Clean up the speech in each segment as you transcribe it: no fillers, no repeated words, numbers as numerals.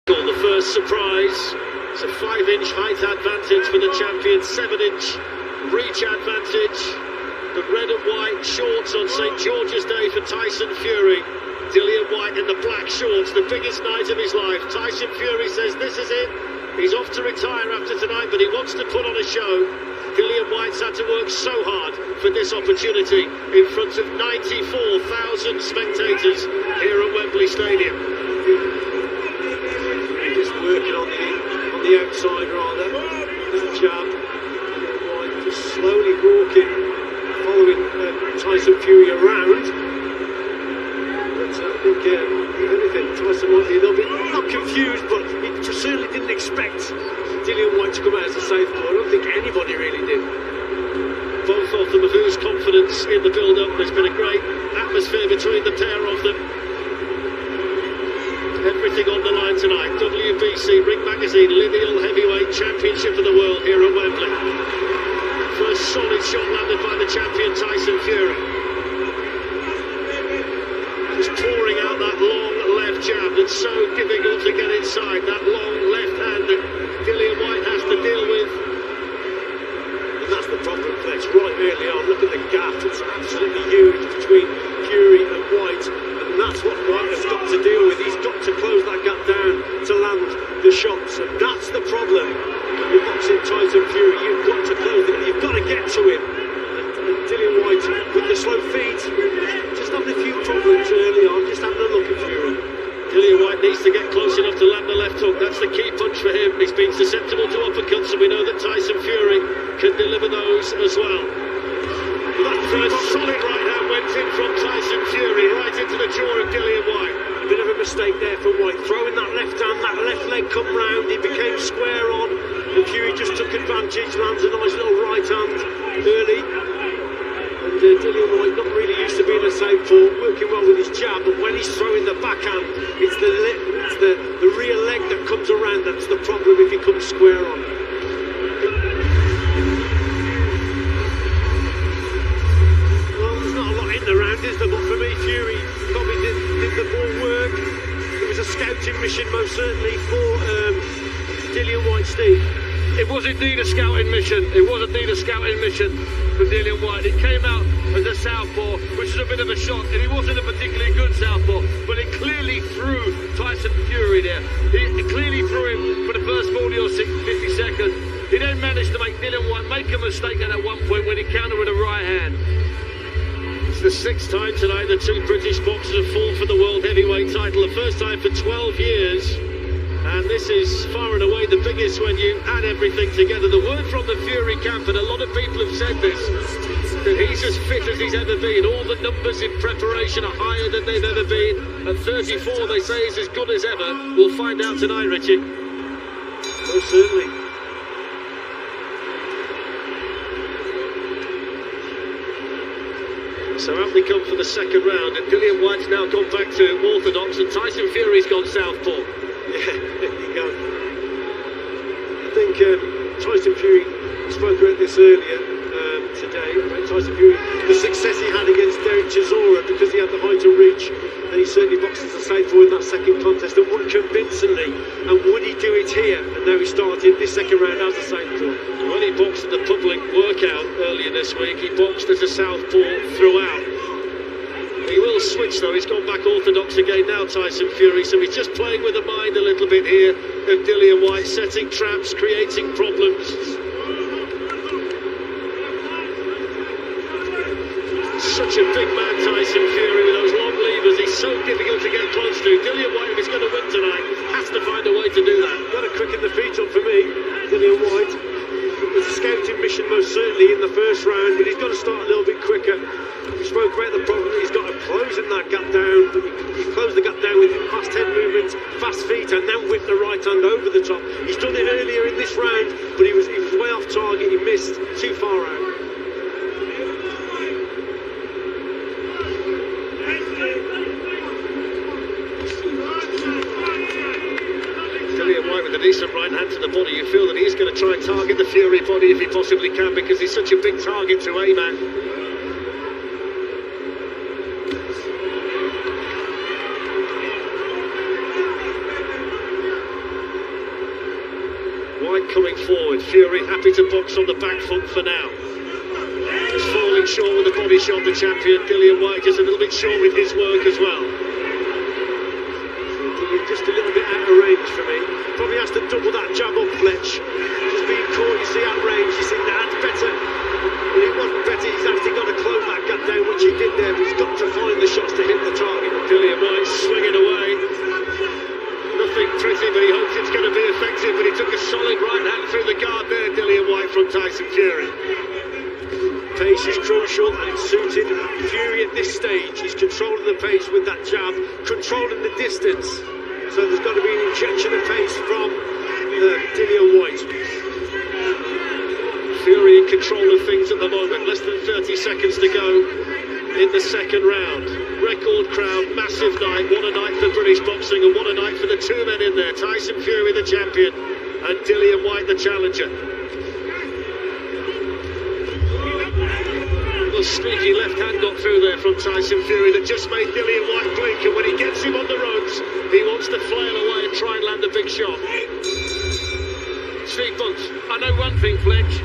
The first surprise. It's a 5-inch height advantage for the champion, 7-inch reach advantage. The red and white shorts on St. George's Day for Tyson Fury. Dillian Whyte in the black shorts, the biggest night of his life. Tyson Fury says this is it. He's off to retire after tonight, but he wants to put on a show. Dillian Whyte's had to work so hard for this opportunity in front of 94,000 spectators here at Wembley Stadium. Just working on the outside rather, with the jab. Whyte just slowly walking, following Tyson Fury around. But I think, if anything, Tyson might be a little bit, not confused, but he certainly didn't expect Dillian Whyte to come out as a southpaw. I don't think anybody really did. Both of them have oozed confidence in the build-up. There's been a great atmosphere between the pair of them. Everything on the line tonight. WBC Ring Magazine Lineal Heavyweight Championship of the World here at Wembley. First solid shot landed by the champion Tyson Fury. Just pouring out that long left jab that's so difficult to get inside. That long left hand that Dillian Whyte has to deal with. And that's the problem, Flex. Right early on, look at the gap. It's absolutely huge between Fury and Whyte. And that's what Whyte has got to deal with. He's got to close that gap down to land the shots. And that's the problem. You're boxing Tyson Fury. You've got to close it. You've got to get to him. And Dillian Whyte with the slow feet. Just having a few problems early on. Just having a look at Fury. Dillian Whyte needs to get close enough to land the left hook. That's the key punch for him. He's been susceptible to uppercuts, and we know that Tyson Fury can deliver those as well. That first solid right hand went in from Tyson Fury right into the jaw of Dillian Whyte. A bit of a mistake there for Whyte. Throwing that left hand, that left leg come round. He became square on, and Fury just took advantage. Lands a nice little right hand early. And Dillian Whyte not really used to being a southpaw, working well with his jab, but when he's throwing the backhand, it's the rear leg that comes around. That's the problem if he comes square on. Well, there's not a lot in the round, is there? But for me, Fury probably did the more work. It was a scouting mission, most certainly, for Dillian Whyte, Steve. It was indeed a scouting mission. It was indeed a scouting mission for Dillian Whyte. It came out as a southpaw, which is a bit of a shock, and he wasn't a particularly good southpaw, but it clearly threw Tyson Fury there. It clearly threw him for the first 40 or 50 seconds. He then managed to make Dillian Whyte make a mistake at one point when he countered with a right hand. It's the 6th time tonight the two British boxers have fought for the world heavyweight title. The first time for 12 years. And this is far and away the biggest when you add everything together. The word from the Fury camp, and a lot of people have said this, that he's as fit as he's ever been. All the numbers in preparation are higher than they've ever been. At 34, they say he's as good as ever. We'll find out tonight, Richie. Most certainly. So out we come for the second round, and Dillian Whyte's now gone back to orthodox, and Tyson Fury's gone southpaw. Yeah, there you go. I think Tyson Fury, spoke about this earlier today, about Tyson Fury, the success he had against Derek Chisora because he had the height and reach, and he certainly boxed as a southpaw in that second contest and won convincingly. And would he do it here? And now he started this second round as a southpaw. When he boxed at the public workout earlier this week, he boxed as a southpaw throughout. He will switch though, he's gone back orthodox again now, Tyson Fury, so he's just playing with the mind a little bit here of Dillian Whyte, setting traps, creating problems. Such a big man, Tyson Fury, with those long levers, he's so difficult to get close to. Dillian Whyte, if he's going to win tonight, has to find a way to do that. Got to quicken the feet up for me, Dillian Whyte. It was a scouting mission most certainly in the first round, but he's got to start a little bit quicker. We spoke about the problem that he's got to close that gap down. He closed the gap down with fast head movements, fast feet, and then whip the right hand over the top. He's done it earlier in this round, but he was way off target. He missed too far out. Dillian Whyte with a decent right hand to the body. You feel that he's going to try and target the Fury body if he possibly can, because he's such a big target to aim at. White coming forward. Fury happy to box on the back foot for now. He's falling short with the body shot, the champion. Dillian Whyte just a little bit short with his work as well. Just a little bit out of range for me. Probably has to double that jab up, Fletch. Just being caught, you see, out range. You see, that's better. But he wasn't better. He's actually got to close that gap down, which he did there. But he's got to find the shots to hit the target. Dillian Whyte swinging away. Nothing pretty, but he hopes it's going to be effective. But he took a solid right hand through the guard there, Dillian Whyte from Tyson Fury. Pace is crucial and it's suited Fury at this stage. He's controlling the pace with that jab, controlling the distance. So there's got to be an injection of pace from Dillian Whyte. Fury in control of things at the moment. Less than 30 seconds to go in the second round. Record crowd, massive night. What a night for British boxing and what a night for the two men in there. Tyson Fury, the champion, and Dillian Whyte, the challenger. A sneaky left hand got through there from Tyson Fury that just made Dillian Whyte blink, and when he gets him on the ropes, he wants to flail away and try and land a big shot. Steve Bunce, I know one thing, Fletch.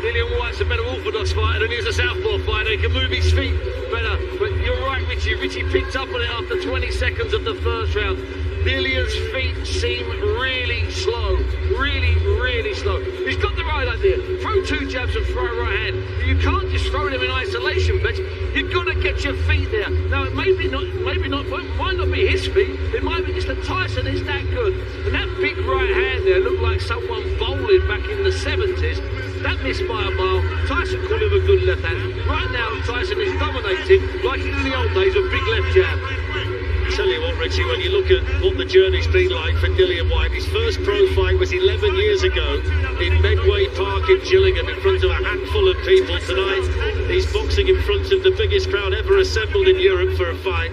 Dillian Whyte's a better orthodox fighter than he is a southpaw fighter. He can move his feet better. But you're right, Richie. Richie picked up on it after 20 seconds of the first round. Dillian's feet seem really slow. Really slow. He's got the right idea. Throw two jabs and throw a right hand. You can't just throw them in isolation, Fletch. You've got to get your feet there. Now, it might not be his feet. It might be just that Tyson is that good. And that big right hand there looked like someone bowling back in the 70s. That missed by a mile. Tyson called him a good left hand. Right now, Tyson is dominating like in the old days with big left jab. Tell you what, Richie, when you look at what the journey's been like for Dillian Whyte, his first pro fight was 11 years ago in Medway Park in Gillingham in front of a handful of people. Tonight, he's boxing in front of the biggest crowd ever assembled in Europe for a fight.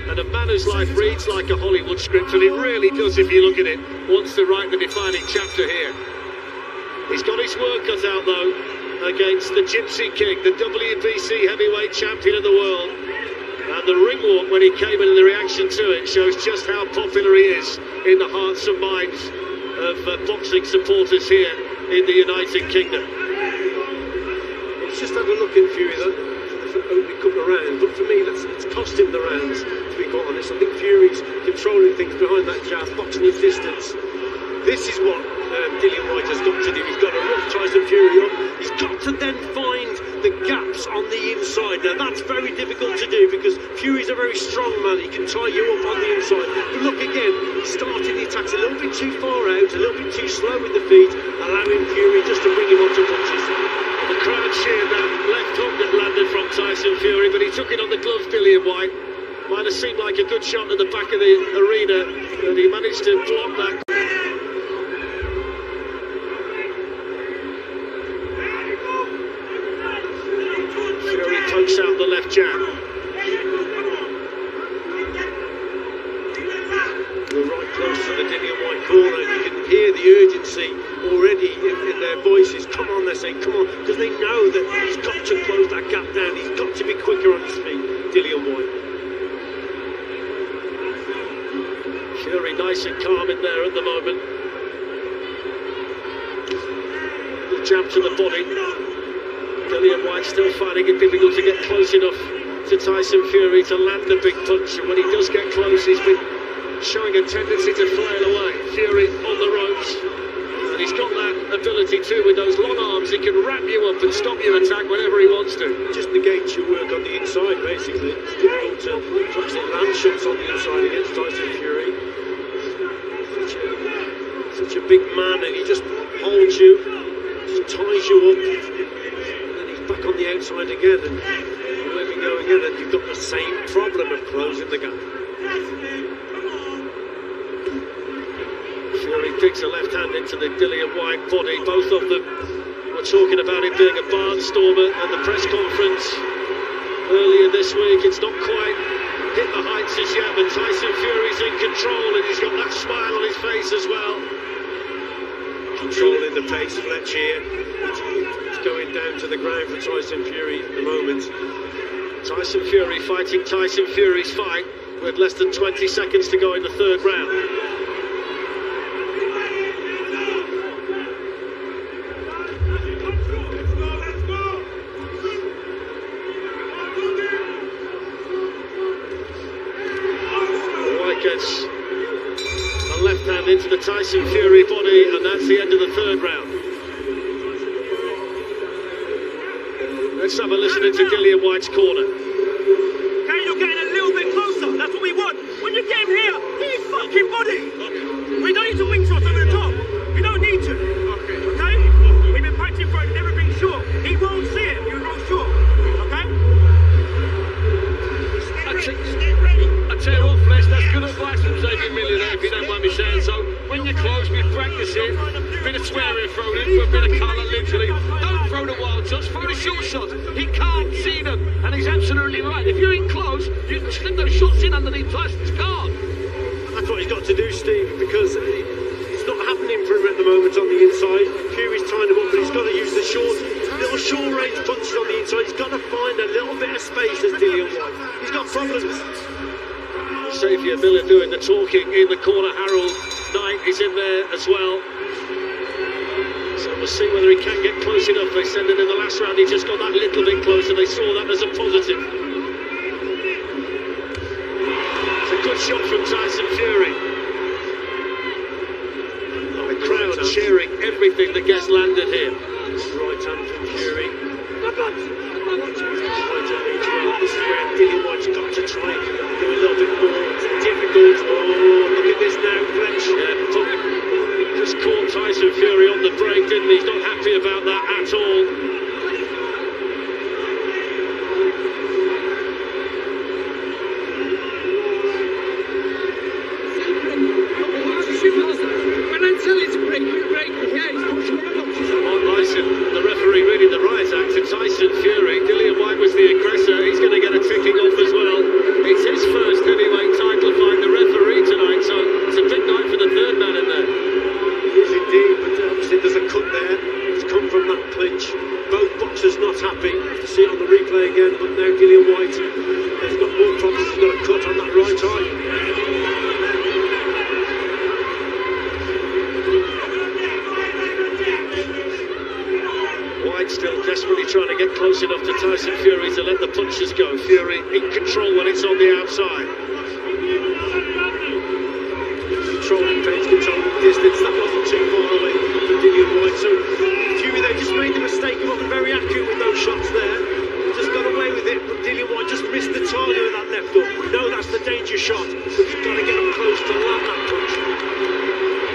And a man whose life reads like a Hollywood script, and it really does if you look at it, wants to write the defining chapter here. He's got his work cut out, though, against the Gypsy King, the WBC heavyweight champion of the world. And the ring walk when he came in and the reaction to it shows just how popular he is in the hearts and minds of boxing supporters here in the United Kingdom. He's just had a look at Fury, though, for only a couple of rounds. But for me, it's cost him the rounds, to be quite honest. I think Fury's controlling things behind that jab, boxing his distance. This is what Dillian Whyte has got to do. He's got to rough Tyson Fury up. He's got to then find the gaps on the inside. Now that's very difficult to do because Fury's a very strong man. He can tie you up on the inside. But look again, he's starting the attacks a little bit too far out, a little bit too slow with the feet, allowing Fury just to bring him onto punches. The crowd cheered that left hook that landed from Tyson Fury, but he took it on the glove, Dillian Whyte. Might have seemed like a good shot at the back of the arena, and he managed to block that. Out the left jab. We're right close to the Dillian Whyte corner. You can hear the urgency already in their voices. Come on, they're saying, come on, because they know that he's got to close that gap down. He's got to be quicker on his feet, Dillian Whyte. Fury nice and calm in there at the moment. The jab to the body. Dillian Whyte still finding it difficult to get close enough to Tyson Fury to land the big punch, and when he does get close he's been showing a tendency to flail away. Fury on the ropes, and he's got that ability too with those long arms. He can wrap you up and stop your attack whenever he wants to. Just negates your work on the inside basically. It's difficult to actually land shots on the inside against Tyson Fury. Such a big man, and he just holds you, just ties you up. Back on the outside again, and let me go again, and you've got the same problem of closing the gap. Fury picks a left hand into the Dillian Whyte body. Both of them were talking about him being a barnstormer at the press conference earlier this week. It's not quite hit the heights as yet, but Tyson Fury's in control, and he's got that smile on his face as well. Controlling the pace, Fletch here. It's going down to the ground for Tyson Fury at the moment. Tyson Fury fighting Tyson Fury's fight with less than 20 seconds to go in the third round. backhand into the Tyson Fury body, and that's the end of the third round. Let's have a listen into Dillian Whyte's corner. Okay, you're getting a little bit closer. That's what we want. When you get him here, he's fucking body. We don't need to wing shots over the top. We don't need to. Okay? We've been practicing for it, everything short. He won't see it. You won't short. Okay? I tell you what, Flesh, that's good advice from Xavier Millionaire, if you don't mind me saying so. When you're close, we practice it. Bit of swearing thrown in for a bit of colour, literally. Don't throw the wild shots, throw the short shots. He can't see them, and he's absolutely right. If you're in close, you slip those shots in underneath Tyson's guard. That's what he's got to do, Steve, because it's not happening for him at the moment on the inside. Fury's tying him up, but he's got to use the little short range punches on the inside. He's got to find a little bit of space as Dillian Whyte. He's got problems. Xavier Miller doing the talking in the corner. Harold Knight is in there as well. So we'll see whether he can get close enough. They said that in the last round he just got that little bit closer. They saw that as a positive. It's a good shot from Tyson Fury. The crowd cheering everything that gets landed here. Right hand from Fury. Right hand each well. This is where Dillian Whyte's got to try and do a little bit more. It's difficult. Oh, look at this now, Fletch. Yeah, just caught Tyson Fury on the break, didn't he? He's not happy about that at all. When I tell you to break, you break. Yeah, he's pushing right up. The referee reading the riot act to Tyson Fury. Dillian Whyte was the aggressor. He's going to get a ticking off as well. It's his first heavyweight title fight, the referee tonight, so it's a big night for the third man in there. It is indeed, but obviously there's a cut there. It's come from that clinch. Both boxers not happy. Have to see it on the replay again, but now Dillian Whyte has got more problems. He's got a cut on that right eye. Still desperately trying to get close enough to Tyson Fury to let the punches go. Fury in control when it's on the outside. Controlling pace, controlling distance. That wasn't too far away from Dillian Whyte. So Fury there just made the mistake. He wasn't very accurate with those shots there. Just got away with it, but Dillian Whyte just missed the target with that left hook. We know that's the danger shot, but you've got to get him close to land that punch.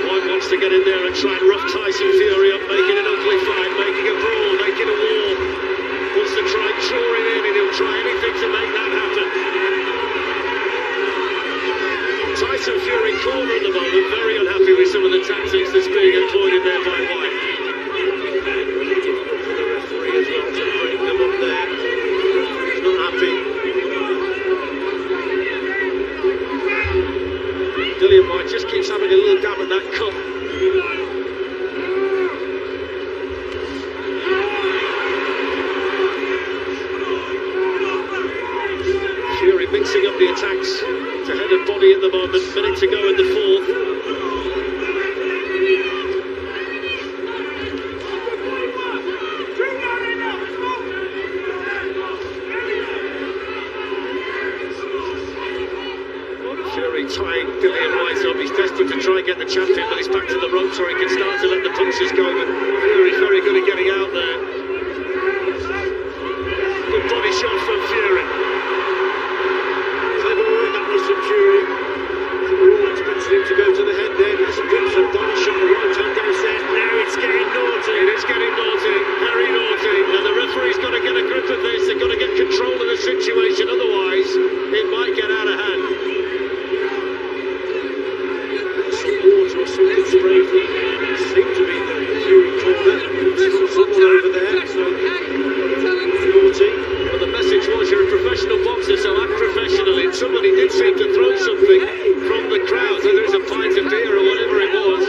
Whyte wants to get in there and try and rough Tyson Fury up, making an ugly fight, making a brawl, making a war. Wants to try and draw it in, and he'll try anything to make that happen. Tyson Fury corner at the moment, very unhappy with some of the tactics that's being employed in there by Whyte. Difficult for the referee as well to break them up there. He's not happy. Dillian Whyte just keeps having a little dab at that cup. Fury mixing up the attacks to head and body at the moment. Minute to go in the fourth. Tying Dillian Whyte up. He's desperate to try and get the champion, but he's back to the ropes where he can start to let the punches go. But Fury's very good at getting out there. Good body shot from Fury. Clever work that was from Fury. We were all expecting him to go to the head there. Just whips a body shot, the right hand downstairs. Now it's getting naughty. It is getting naughty, very naughty. And the referee's got to get a grip of this. They've got to get control of the situation, otherwise it might get out of hand. Water or something sprayed. Seemed to be the Fury corner. Someone over there. So naughty. But the message was you're a professional boxer, so act professionally. And somebody did seem to throw something from the crowd, whether it's a pint of beer or whatever it was.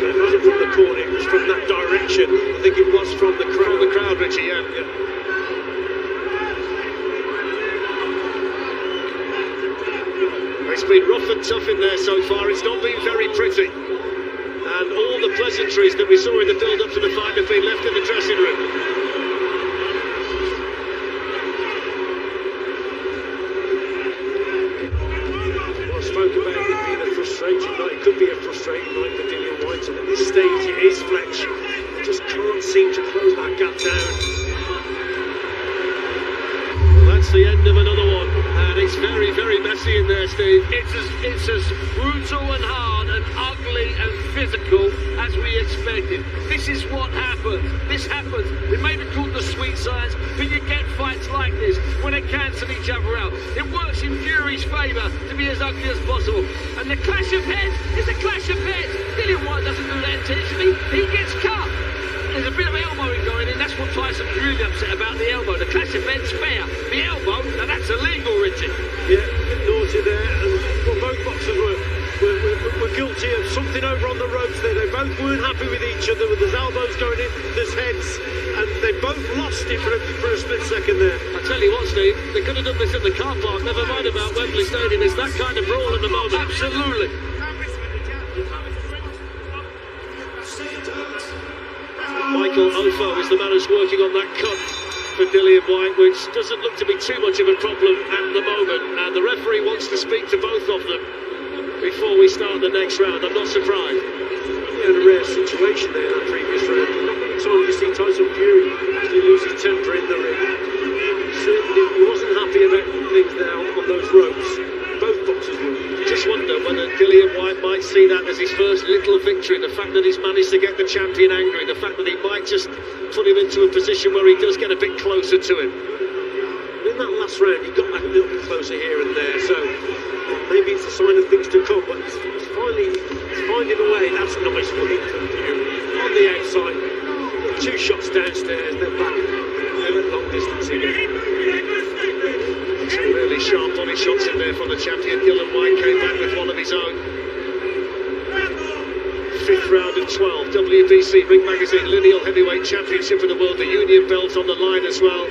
It wasn't from the corner, it was from that direction. I think it was from the crowd. From the crowd, Richie, yeah. It's been rough and tough in there so far. It's not been very pretty. And all the pleasantries that we saw in the build-up to the fight have been left in the dressing room. Well, I spoke about it frustrating night for Dillian Whyte, and at this stage it is Fletch. Just can't seem to close that gap down. That's the end of another one, and it's very, very messy in there, Steve. It's as brutal and hard and ugly and physical as we expected. This is what happens. This happens. It may be called the sweet science, but you get fights like this when they cancel each other out. It works in Fury's favour to be as ugly as possible. And the clash of heads is a clash of heads. Dillian Whyte doesn't do that intentionally. He gets cut. There's a bit of elbowing going in. That's what Tyson's really upset about, the elbow. The clash of heads fair. The elbow, now that's illegal, Richard. Yeah, a bit naughty there. And well, both boxers were guilty of something over on the ropes there. They both weren't happy with each other, with their elbows going in, there's heads. And they both lost it for a split second there. I tell you what, Steve, they could have done this in the car park. Never mind about Wembley Stadium. It's that kind of brawl at the moment. Absolutely. Michael Ofo is the man who's working on that cut for Dillian Whyte, which doesn't look to be too much of a problem at the moment. And the referee wants to speak to both of them before we start the next round. I'm not surprised. He had a rare situation there in that previous round. Not many times you see Tyson Fury actually lose his temper in the ring. Certainly he wasn't happy about things there on those ropes. Both boxers were. Just wonder whether Dillian Whyte might see that as his first little victory. The fact that he's managed to get the champion angry, the fact that he might just put him into a position where he does get a bit closer to him. In that last round, he got that a little bit closer here and there, so maybe it's a sign of things to come. But he's finding a way. That's a nice one from Fury on the outside. 2 shots downstairs, then back. They're at long distance again. Some really sharp body shots in there from the champion. Dillian Whyte came back with one of his own. 5th round of 12, WBC Ring Magazine Lineal Heavyweight Championship of the World, the Union belt on the line as well.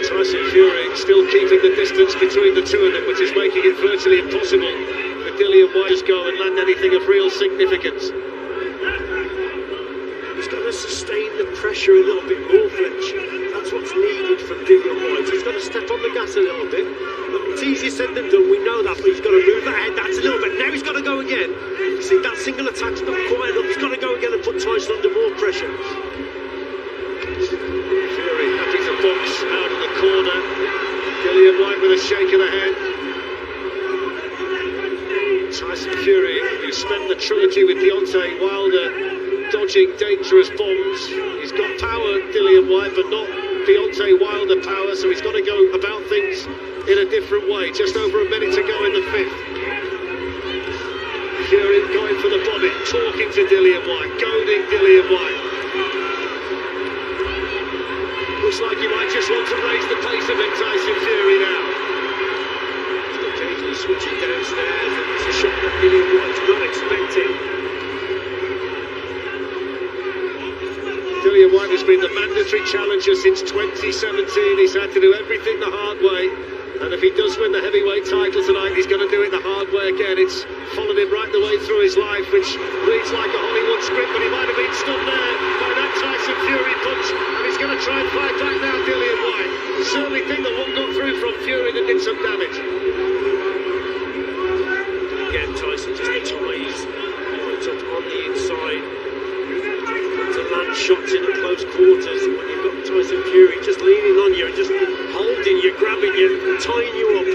Tyson Fury still keeping the distance between the two of them, which is making it virtually impossible for Dillian Whyte to go and land anything of real significance. He's got to sustain the pressure a little bit more, Fletch. That's what's needed from Dillian Whyte. He's got to step on the gas a little bit. Look, it's easier said than done, we know that, but he's got to move that head. That's a little bit. Now he's got to go again. You see, that single attack's not quite enough. He's got to go again and put Tyson under more pressure. Fury happy to box out of the corner. Dillian Whyte with a shake of the head. Tyson Fury, who spent the trilogy with Deontay Wilder, dodging dangerous bombs. He's got power, Dillian Whyte, but not Deontay Wilder power, so he's got to go about things in a different way. Just over a minute to go in the 5th. Fury going for the body, talking to Dillian Whyte, goading Dillian Whyte. Looks like he might just want to raise the pace of it, Tyson Fury now. Occasionally switching downstairs, and it's a shot that Dillian Whyte's not expecting. Dillian Whyte has been the mandatory challenger since 2017. He's had to do everything the hard way. And if he does win the heavyweight title tonight, he's going to do it the hard way again. It's followed him right the way through his life, which reads like a Hollywood script, but he might have been stood there by that Tyson Fury punch. And he's going to try and fight back now, Dillian Whyte. I certainly think that one got through from Fury that did some damage. Again, Tyson just ties right up on the inside to land shots in at close quarters. When you've got Tyson Fury just leaning on you and just holding you, grabbing you, tying you up.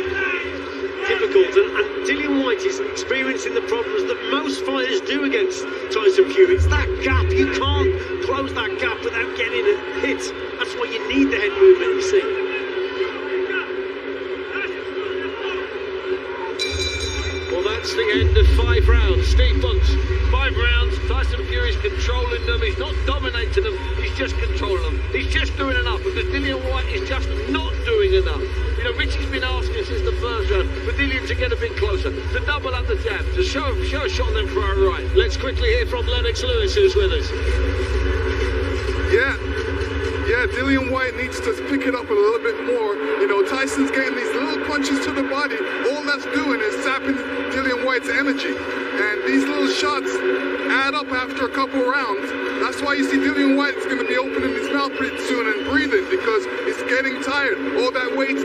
Difficult, and Dillian Whyte is experiencing the problems that most fighters do against Tyson Fury. It's that gap. You can't close that gap without getting a hit. That's why you need the head movement, you see. Well, that's the end of 5 rounds. Steve Bunce. 5 rounds, Tyson Fury's controlling them. He's not dominating them, he's just controlling them. He's just doing enough, because Dillian Whyte is just not doing enough. You know, Richie's been asking since the 1st round for Dillian to get a bit closer, to double up the jab, to show a shot on them for our right. Let's quickly hear from Lennox Lewis, who's with us. Yeah, Dillian Whyte needs to pick it up a little bit more. You know, Tyson's getting these little punches to the body. All that's doing is sapping Dillian Whyte's energy. And these little shots add up after a couple rounds. That's why you see Dillian Whyte's going to be opening his mouth pretty soon and breathing, because he's getting tired. All that weight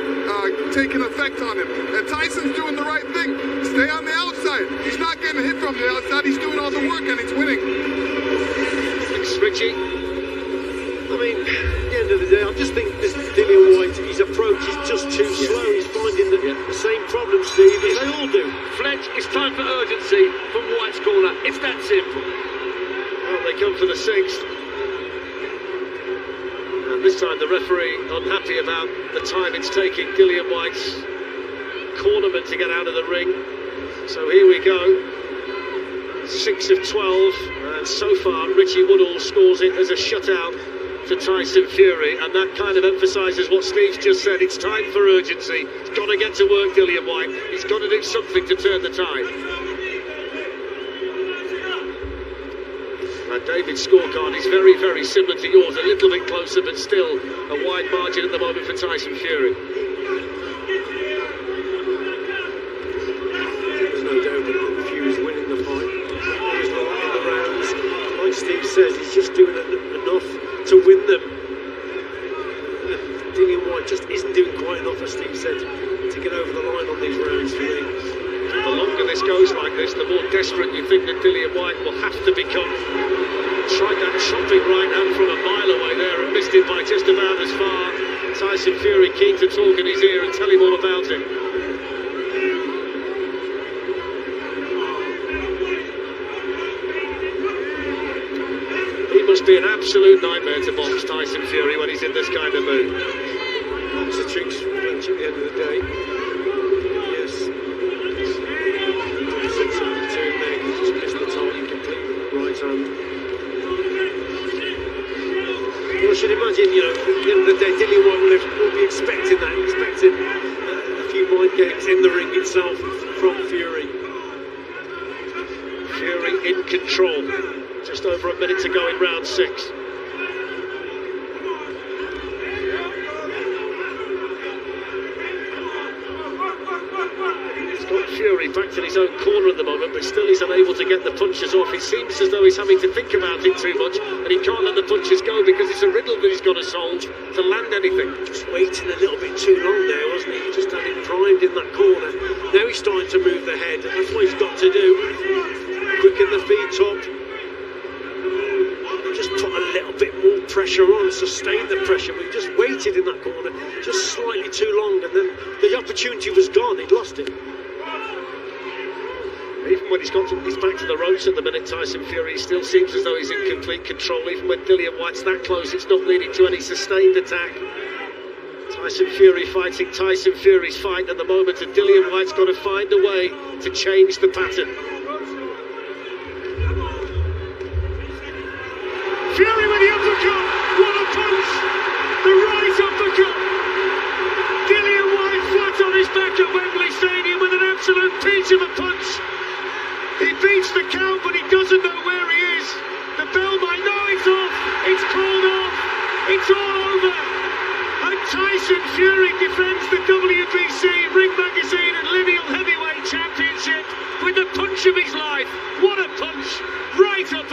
taking effect on him. And Tyson's doing the right thing. Stay on the outside. He's not getting hit from the outside. He's doing all the work and he's winning. Thanks, Richie. I mean, at the end of the day, I just think this Dillian Whyte, his approach is just too slow. He's finding the same problem, Steve, as they all do. Fletch, it's time for urgency from Whyte's corner. It's that simple. Well, they come for the 6th. And this time the referee unhappy about the time it's taking Dillian Whyte's cornerman to get out of the ring. So here we go. 6 of 12. And so far, Richie Woodall scores it as a shutout to Tyson Fury, and that kind of emphasises what Steve's just said. It's time for urgency. He's got to get to work, Dillian Whyte. He's got to do something to turn the tide. And David's scorecard is very, very similar to yours. A little bit closer, but still a wide margin at the moment for Tyson Fury. There's no doubt that Fury's winning the fight. He's not in the rounds. Like Steve says, he's just doing enough to win them. Dillian Whyte just isn't doing quite enough, as Steve said, to get over the line on these rounds for me. The longer this goes like this, the more desperate you think that Dillian Whyte will have to become. Tried that chopping right hand from a mile away there and missed it by just about as far. Tyson Fury keen to talk in his ear and tell him all about it. Must be an absolute nightmare to box Tyson Fury when he's in this kind of mood. Lots of tricks from Fletch at the end of the day. Yes. Sets up the turn there, he just missed the target completely with the right hand. Well, I should imagine, you know, at the end of the day, Dillian Whyte will be expecting that, expecting a few mind games in the ring itself from Fury. Fury in control. Just over a minute to go in round 6. It's got Fury back to his own corner at the moment, but still he's unable to get the punches off. It seems as though he's having to think about it too much, and he can't let the punches go because it's a riddle that he's got to solve to land anything. Just waiting a little bit too long there, wasn't he? Just had him primed in that corner. Now he's starting to move the head, and that's what he's got to do. Quicken the feet top. Just put a little bit more pressure on, sustain the pressure, but he just waited in that corner just slightly too long, and then the opportunity was gone. He'd lost it. Even when he's back to the ropes at the minute, Tyson Fury still seems as though he's in complete control. Even when Dillian Whyte's that close, it's not leading to any sustained attack. Tyson Fury fighting Tyson Fury's fight at the moment, and Dillian Whyte's got to find a way to change the pattern. Fury with the uppercut.